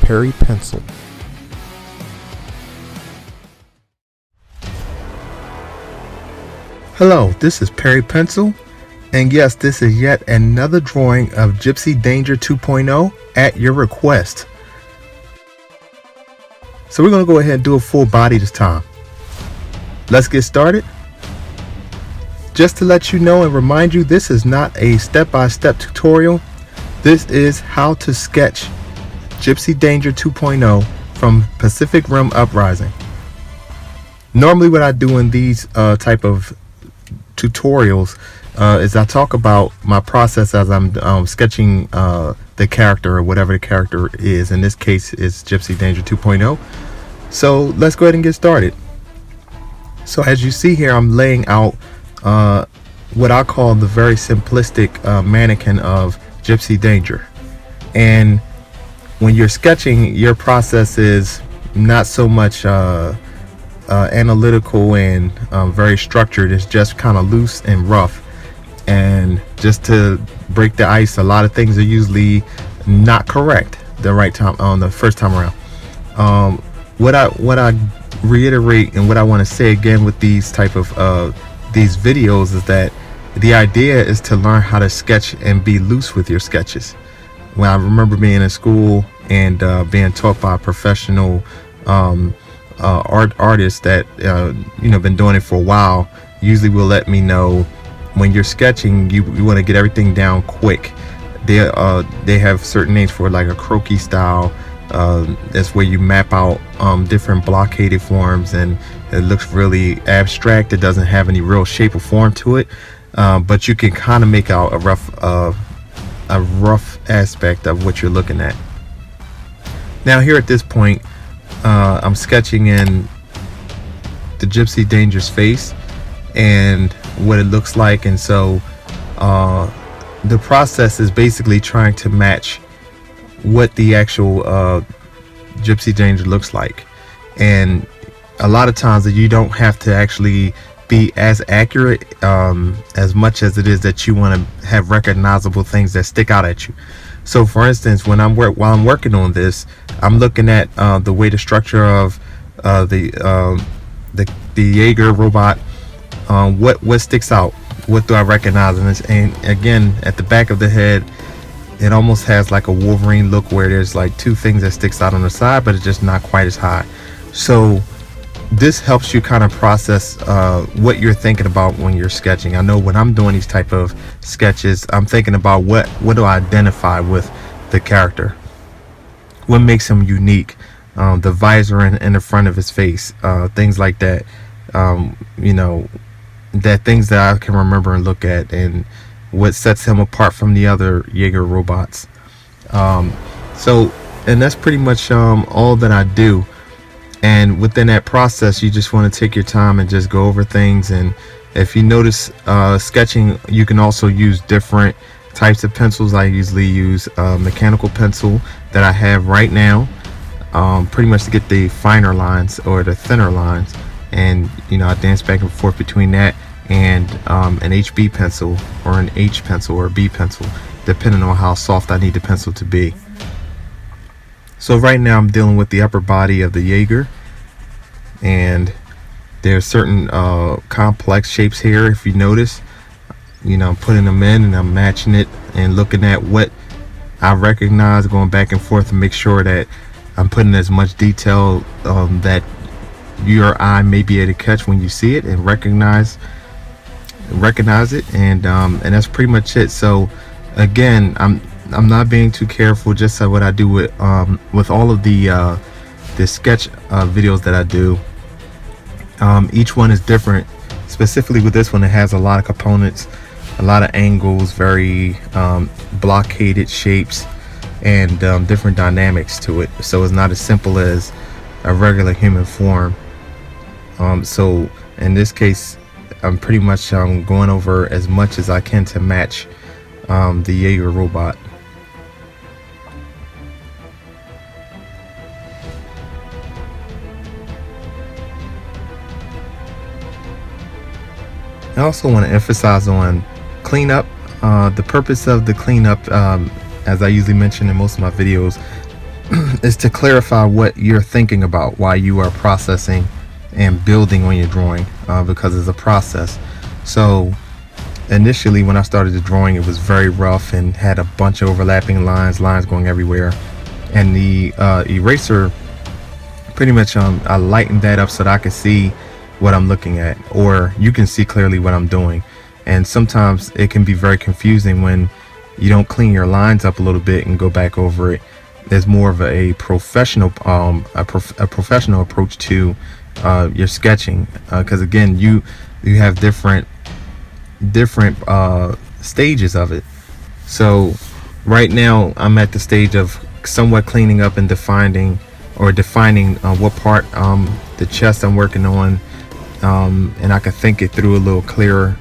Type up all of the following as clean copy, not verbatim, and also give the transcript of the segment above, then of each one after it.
Perry Pencil. Hello, this is Perry Pencil, and yes, this is yet another drawing of Gipsy Avenger 2.0 at your request. So we're going to go ahead and do a full body this time. Let's get started. Just to let you know and remind you, this is not a step-by-step tutorial. This is how to sketch Gipsy Avenger 2.0 from Pacific Rim Uprising. Normally what I do in these type of tutorials is I talk about my process as I'm sketching the character or whatever the character is. In this case, it's Gipsy Avenger 2.0. So let's go ahead and get started. So as you see here, I'm laying out what I call the very simplistic mannequin of Gipsy Avenger. And when you're sketching, your process is not so much analytical and very structured. It's just kind of loose and rough. And just to break the ice, a lot of things are usually not correct the right time on the first time around. What I reiterate and what I want to say again with these type of these videos is that the idea is to learn how to sketch and be loose with your sketches. When I remember being in school and being taught by a professional artists that been doing it for a while, usually will let me know when you're sketching, you want to get everything down quick. They have certain names for it, like a croquis style. That's where you map out different blockaded forms, and it looks really abstract. It doesn't have any real shape or form to it, but you can kind of make out a rough aspect of what you're looking at. Now here at this point, I'm sketching in the Gipsy Avenger's face and what it looks like, and so the process is basically trying to match what the actual Gipsy Avenger looks like. And a lot of times that you don't have to actually be as accurate as much as it is that you want to have recognizable things that stick out at you. So for instance, when while I'm working on this, I'm looking at the way the structure of the Jaeger robot, what sticks out, what do I recognize in this. And again, at the back of the head, it almost has like a Wolverine look, where there's like two things that sticks out on the side, but it's just not quite as high. So this helps you kind of process what you're thinking about when you're sketching. I know when I'm doing these type of sketches, I'm thinking about what do I identify with the character, what makes him unique, the visor in the front of his face, things like that. That things that I can remember and look at, and what sets him apart from the other Jaeger robots. And that's pretty much all that I do. And within that process, you just want to take your time and just go over things. And if you notice, sketching, you can also use different types of pencils. I usually use a mechanical pencil that I have right now, pretty much to get the finer lines or the thinner lines. And I dance back and forth between that and an HB pencil or an H pencil or a B pencil, depending on how soft I need the pencil to be. So right now I'm dealing with the upper body of the Jaeger, and there's certain complex shapes here. If you notice, I'm putting them in and I'm matching it and looking at what I recognize, going back and forth to make sure that I'm putting as much detail that your eye may be able to catch when you see it and recognize it, and that's pretty much it. So again, I'm not being too careful, just like what I do with all of the sketch videos that I do. Each one is different. Specifically with this one, it has a lot of components, a lot of angles, very blockaded shapes, and different dynamics to it. So it's not as simple as a regular human form. So in this case, I'm pretty much going over as much as I can to match the Jaeger robot. I also want to emphasize on cleanup. The purpose of the cleanup, as I usually mention in most of my videos, is to clarify what you're thinking about while you are processing and building on your drawing, because it's a process. So initially when I started the drawing, it was very rough and had a bunch of overlapping lines going everywhere, and the eraser pretty much I lightened that up so that I could see what I'm looking at, or you can see clearly what I'm doing. And sometimes it can be very confusing when you don't clean your lines up a little bit and go back over it. There's more of a professional professional approach to your sketching, because again, you have different stages of it. So right now I'm at the stage of somewhat cleaning up and defining what part the chest I'm working on, and I can think it through a little clearer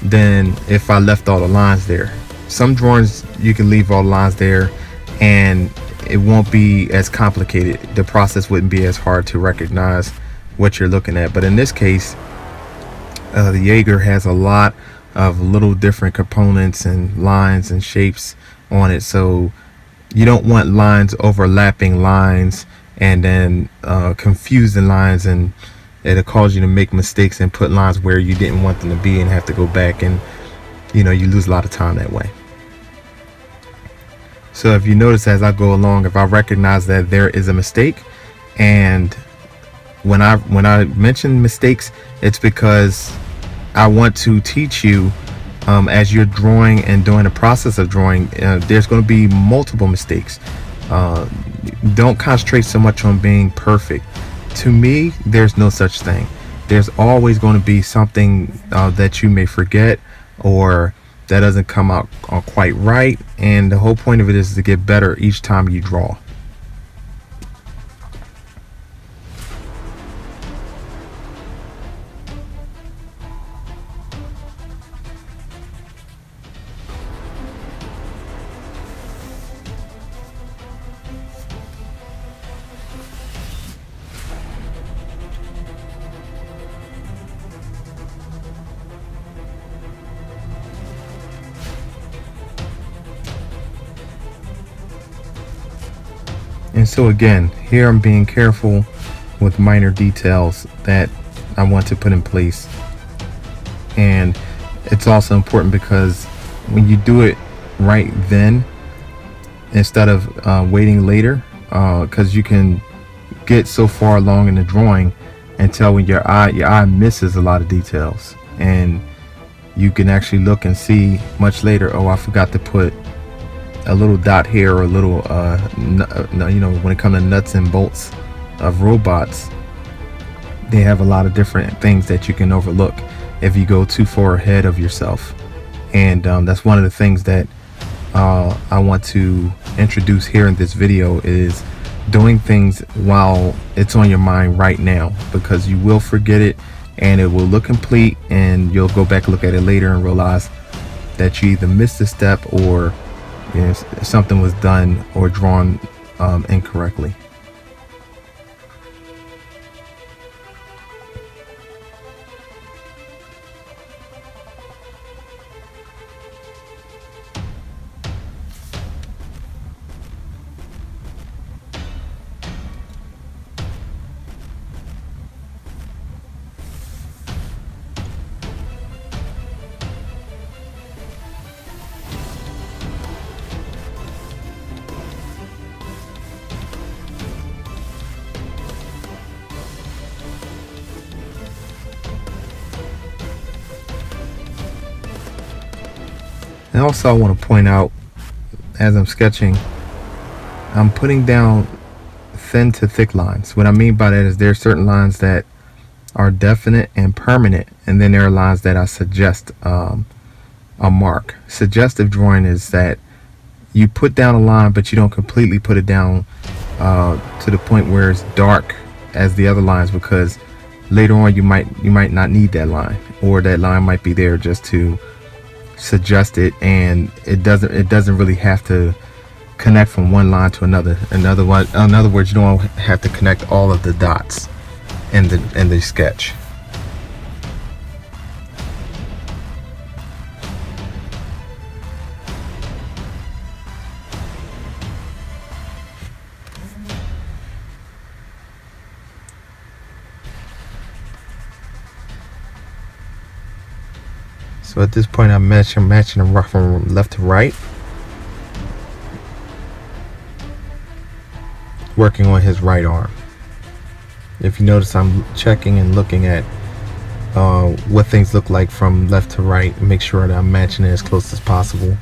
than if I left all the lines there. Some drawings you can leave all the lines there and it won't be as complicated. The process wouldn't be as hard to recognize what you're looking at. But in this case, the Jaeger has a lot of little different components and lines and shapes on it, so you don't want lines overlapping lines and then confusing lines, and it'll cause you to make mistakes and put lines where you didn't want them to be and have to go back, and you lose a lot of time that way. So if you notice as I go along, if I recognize that there is a mistake, and when I mention mistakes, it's because I want to teach you, as you're drawing and doing the process of drawing, there's going to be multiple mistakes. Don't concentrate so much on being perfect. To me, there's no such thing. There's always going to be something that you may forget, or that doesn't come out quite right, and the whole point of it is to get better each time you draw. And so again, here I'm being careful with minor details that I want to put in place. And it's also important because when you do it right then, instead of waiting later, because you can get so far along in the drawing until when your eye misses a lot of details, and you can actually look and see much later, oh, I forgot to put a little dot here, or a little when it comes to nuts and bolts of robots, they have a lot of different things that you can overlook if you go too far ahead of yourself. And that's one of the things that I want to introduce here in this video, is doing things while it's on your mind right now, because you will forget it and it will look complete, and you'll go back and look at it later and realize that you either missed a step, or something was done or drawn incorrectly. And also I want to point out, as I'm sketching, I'm putting down thin to thick lines. What I mean by that is there are certain lines that are definite and permanent, and then there are lines that I suggest a mark. Suggestive drawing is that you put down a line, but you don't completely put it down to the point where it's dark as the other lines, because later on you might not need that line, or that line might be there just to suggest it, and it doesn't really have to connect from one line to another. In other words, you don't have to connect all of the dots in the sketch. So at this point I'm matching them from left to right, working on his right arm. If you notice, I'm checking and looking at what things look like from left to right, make sure that I'm matching it as close as possible.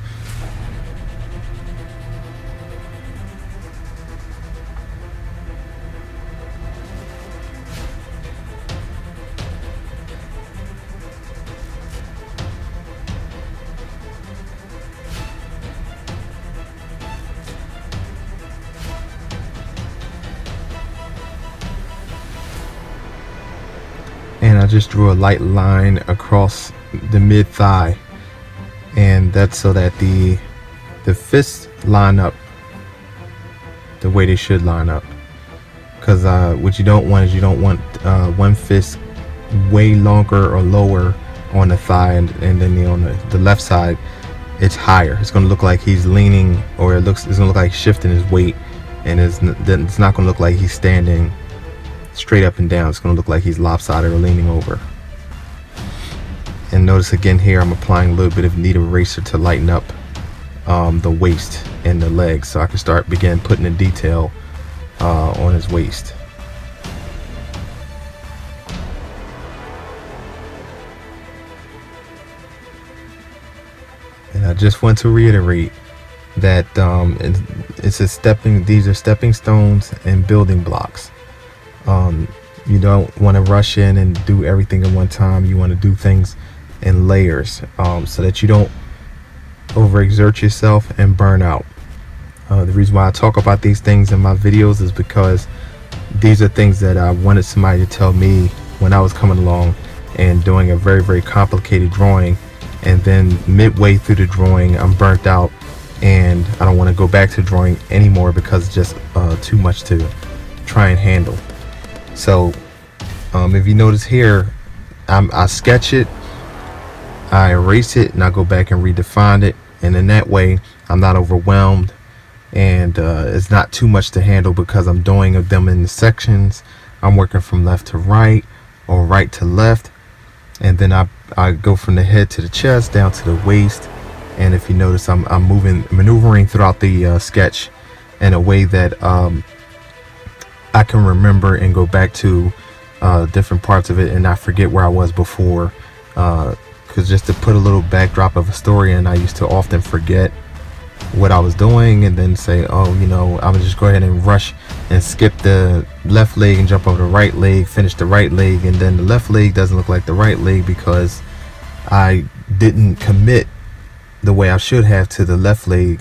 And I just drew a light line across the mid thigh, and that's so that the fists line up the way they should line up. Because what you don't want is you don't want one fist way longer or lower on the thigh, and then on the left side it's higher. It's going to look like he's leaning, or it's going to look like shifting his weight, and it's not going to look like he's standing straight up and down. It's going to look like he's lopsided or leaning over. And notice again here I'm applying a little bit of knead eraser to lighten up the waist and the legs, so I can begin putting the detail on his waist. And I just want to reiterate that these are stepping stones and building blocks. You don't want to rush in and do everything at one time. You want to do things in layers, so that you don't overexert yourself and burn out. The reason why I talk about these things in my videos is because these are things that I wanted somebody to tell me when I was coming along and doing a very, very complicated drawing, and then midway through the drawing I'm burnt out and I don't want to go back to drawing anymore because it's just too much to try and handle. So if you notice here, I sketch it, I erase it, and I go back and redefine it, and in that way I'm not overwhelmed, and it's not too much to handle because I'm doing them in the sections. I'm working from left to right or right to left, and then I go from the head to the chest down to the waist. And if you notice, I'm maneuvering throughout the sketch in a way that I can remember and go back to different parts of it and not forget where I was before, because just to put a little backdrop of a story in, I used to often forget what I was doing and then say, oh, I would just go ahead and rush and skip the left leg and jump over the right leg, finish the right leg, and then the left leg doesn't look like the right leg because I didn't commit the way I should have to the left leg,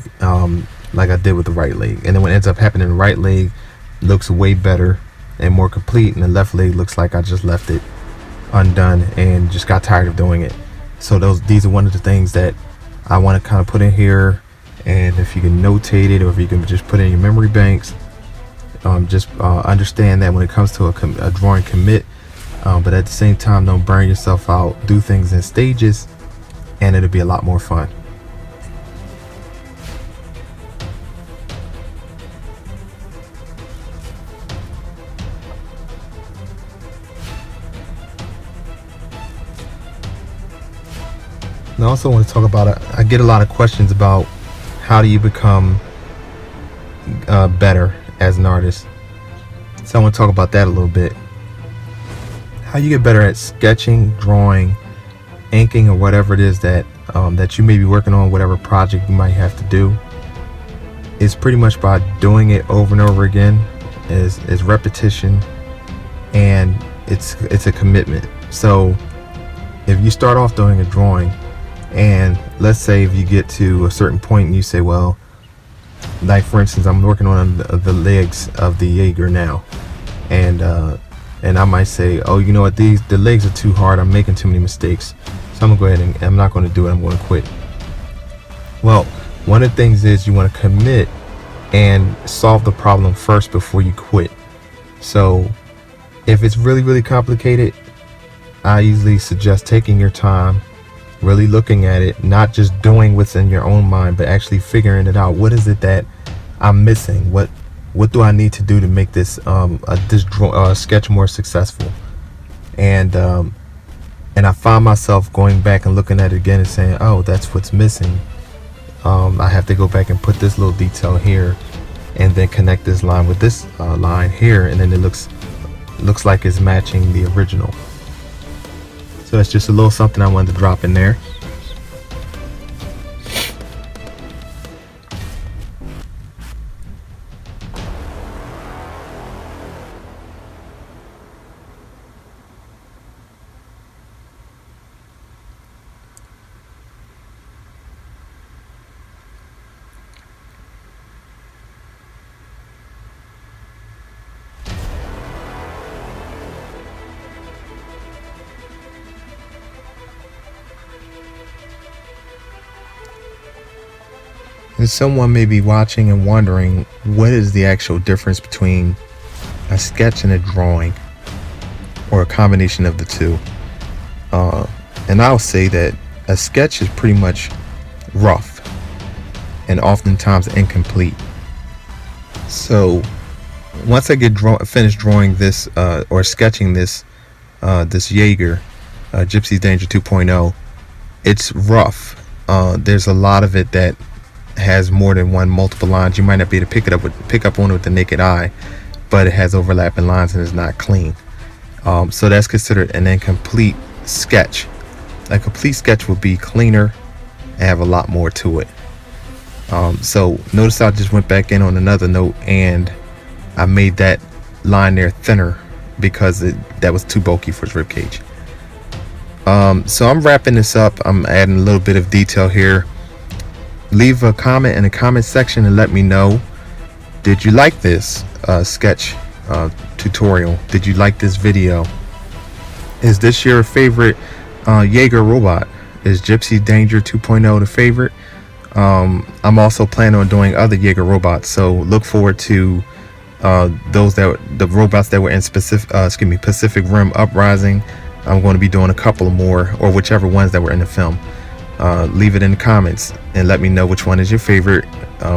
like I did with the right leg. And then what ends up happening, the right leg looks way better and more complete, and the left leg looks like I just left it undone and just got tired of doing it. So these are one of the things that I want to kind of put in here, and if you can notate it or if you can just put it in your memory banks, just understand that when it comes to a drawing, commit, but at the same time don't burn yourself out. Do things in stages and it'll be a lot more fun. And I also want to talk about, I get a lot of questions about how do you become better as an artist. So I want to talk about that a little bit. How you get better at sketching, drawing, inking, or whatever it is that that you may be working on, whatever project you might have to do, is pretty much by doing it over and over again. Is repetition, and it's a commitment. So if you start off doing a drawing, and let's say if you get to a certain point and you say, well, like for instance, I'm working on the legs of the Jaeger now, and I might say, oh, you know what, the legs are too hard, I'm making too many mistakes, so I'm gonna go ahead and I'm not going to do it, I'm going to quit. Well, one of the things is you want to commit and solve the problem first before you quit. So if it's really, really complicated, I usually suggest taking your time, really looking at it, not just doing what's in your own mind, but actually figuring it out. What is it that I'm missing? What do I need to do to make this sketch more successful? And and I find myself going back and looking at it again and saying, oh, that's what's missing. I have to go back and put this little detail here and then connect this line with this line here, and then it looks like it's matching the original. So that's just a little something I wanted to drop in there. And someone may be watching and wondering, what is the actual difference between a sketch and a drawing, or a combination of the two? And I'll say that a sketch is pretty much rough and oftentimes incomplete. So once I get finished drawing this or sketching this this Jaeger Gipsy Avenger 2.0, it's rough. There's a lot of it that has more than multiple lines. You might not be able to pick up on it with the naked eye, but it has overlapping lines and is not clean. So that's considered an incomplete sketch. A complete sketch would be cleaner and have a lot more to it. So notice I just went back in on another note and I made that line there thinner because that was too bulky for his rib cage. So I'm wrapping this up. I'm adding a little bit of detail here. Leave a comment in the comment section and let me know, did you like this sketch tutorial? Did you like this video? Is this your favorite Jaeger robot? Is Gipsy Avenger 2.0 the favorite? I'm also planning on doing other Jaeger robots, so look forward to the robots that were in Pacific Rim Uprising. I'm going to be doing a couple more, or whichever ones that were in the film. Leave it in the comments and let me know which one is your favorite,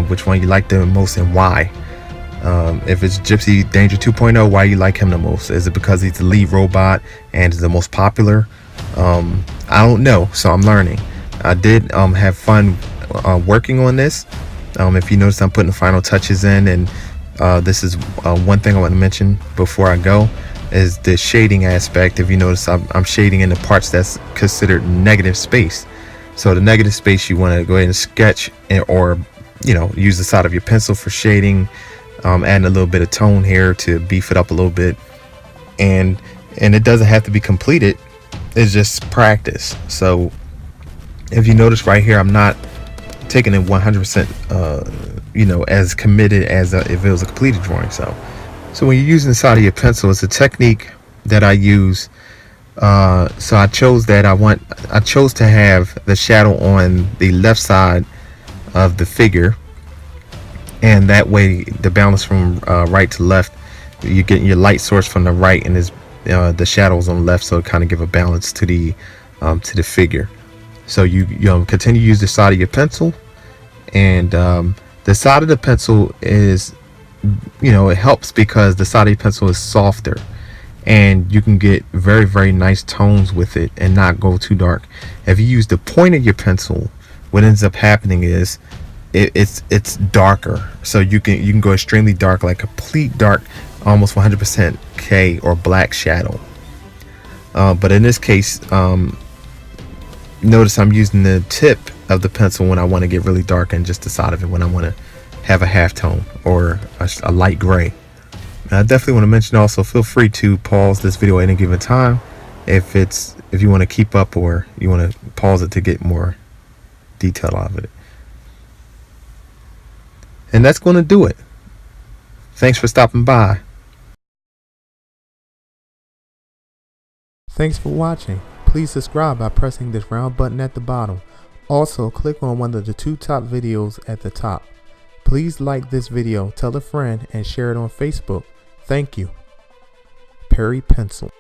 which one you like the most and why. If it's Gipsy Avenger 2.0, why you like him the most? Is it because he's the lead robot and is the most popular? I don't know, so I'm learning. I did have fun working on this. If you notice, I'm putting the final touches in, and this is one thing I want to mention before I go, is the shading aspect. If you notice, I'm shading in the parts that's considered negative space. So the negative space, you want to go ahead and sketch or use the side of your pencil for shading, adding a little bit of tone here to beef it up a little bit, and it doesn't have to be completed. It's just practice. So if you notice right here, I'm not taking it 100% as committed as if it was a completed drawing. So when you're using the side of your pencil, it's a technique that I use. So I chose to have the shadow on the left side of the figure, and that way the balance from right to left, you're getting your light source from the right, and the shadows on the left, so it kind of give a balance to the figure. So you continue to use the side of your pencil, and the side of the pencil is, it helps because the side of your pencil is softer, and you can get very, very nice tones with it and not go too dark. If you use the point of your pencil, what ends up happening is it's darker. So you can go extremely dark, like complete dark, almost 100% K or black shadow. But in this case, notice I'm using the tip of the pencil when I want to get really dark, and just the side of it when I want to have a half tone or a light gray. I definitely want to mention also, feel free to pause this video at any given time if you want to keep up, or you want to pause it to get more detail out of it. And that's going to do it. Thanks for stopping by. Thanks for watching. Please subscribe by pressing this round button at the bottom. Also, click on one of the 2 top videos at the top. Please like this video, tell a friend, and share it on Facebook. Thank you. Perry Pencil.